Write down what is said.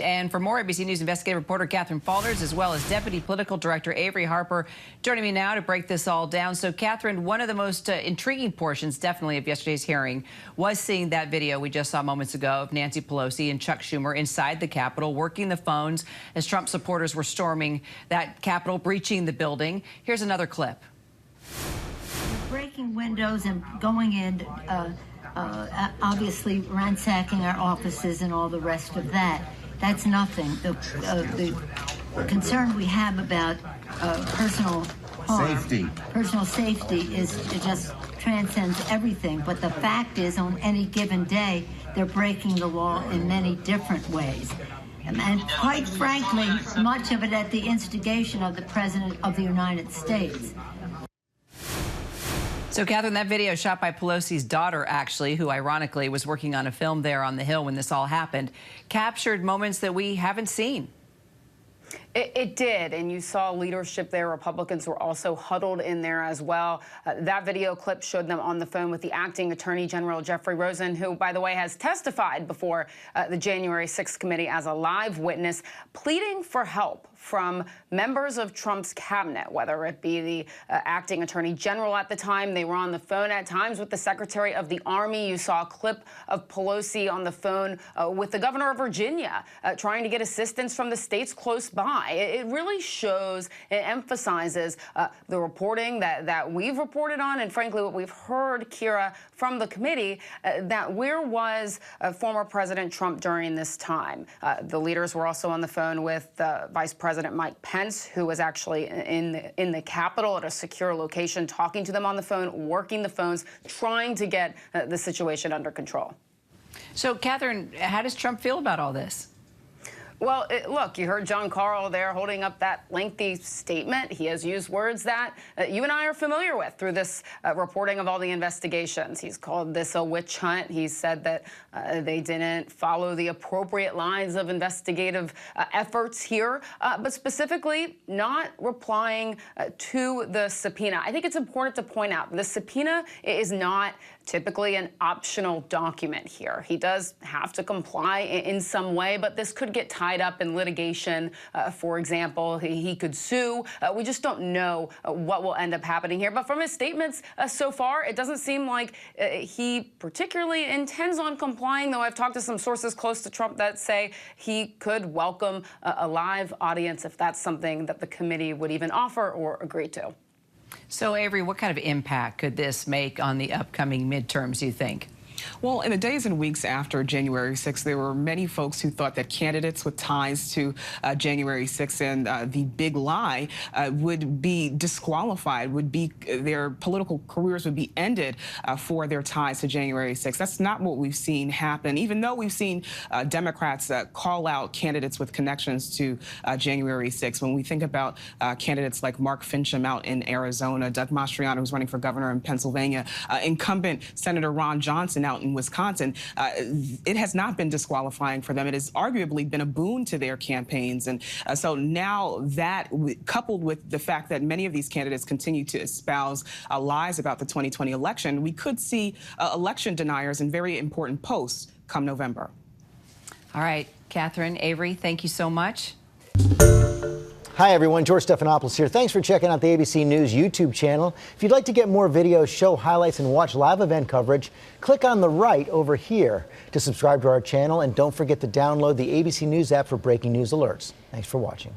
And for more, ABC News investigative reporter Katherine Faulders, as well as Deputy Political Director Averi Harper, joining me now to break this all down. So, Katherine, one of the most intriguing portions, definitely, of yesterday's hearing was seeing that video we just saw moments ago of Nancy Pelosi and Chuck Schumer inside the Capitol, working the phones as Trump supporters were storming that Capitol, breaching the building. Here's another clip. Breaking windows and going in, obviously ransacking our offices and all the rest of that. That's nothing. The concern we have about personal harm, personal safety, is it just transcends everything. But the fact is, on any given day, they're breaking the law in many different ways. And quite frankly, much of it at the instigation of the President of the United States. So, Katherine, that video shot by Pelosi's daughter, actually, who ironically was working on a film there on the Hill when this all happened, captured moments that we haven't seen. It did, and you saw leadership there. Republicans were also huddled in there as well. That video clip showed them on the phone with the acting Attorney General Jeffrey Rosen, who, by the way, has testified before the January 6th committee as a live witness, pleading for help from members of Trump's cabinet, whether it be the acting Attorney General at the time. They were on the phone at times with the Secretary of the Army. You saw a clip of Pelosi on the phone with the governor of Virginia, trying to get assistance from the states close by. It really shows, it emphasizes the reporting that we've reported on, and frankly what we've heard, Kira, from the committee, that where was former President Trump during this time? The leaders were also on the phone with Vice President Mike Pence, who was actually in the Capitol at a secure location, talking to them on the phone, working the phones, trying to get the situation under control. So, Katherine, how does Trump feel about all this? Well, look, you heard John Carl there holding up that lengthy statement. He has used words that you and I are familiar with through this reporting of all the investigations. He's called this a witch hunt. He said that they didn't follow the appropriate lines of investigative efforts here, but specifically not replying to the subpoena. I think it's important to point out the subpoena is not typically an optional document here. He does have to comply in some way, but this could get tied up in litigation. For example, he could sue. We just don't know what will end up happening here. But from his statements so far, it doesn't seem like he particularly intends on complying, though I've talked to some sources close to Trump that say he could welcome a live audience if that's something that the committee would even offer or agree to. So, Averi, what kind of impact could this make on the upcoming midterms, you think? Well, in the days and weeks after January 6th, there were many folks who thought that candidates with ties to January 6th and the big lie would be disqualified, their political careers would be ended for their ties to January 6th. That's not what we've seen happen, even though we've seen Democrats call out candidates with connections to January 6th. When we think about candidates like Mark Finchem out in Arizona, Doug Mastriano, who's running for governor in Pennsylvania, incumbent Senator Ron Johnson out in Wisconsin, it has not been disqualifying for them. It has arguably been a boon to their campaigns. And so now that, coupled with the fact that many of these candidates continue to espouse lies about the 2020 election, we could see election deniers in very important posts come November. All right, Katherine, Averi, thank you so much. Hi, everyone. George Stephanopoulos here. Thanks for checking out the ABC News YouTube channel. If you'd like to get more videos, show highlights, and watch live event coverage, click on the right over here to subscribe to our channel. And don't forget to download the ABC News app for breaking news alerts. Thanks for watching.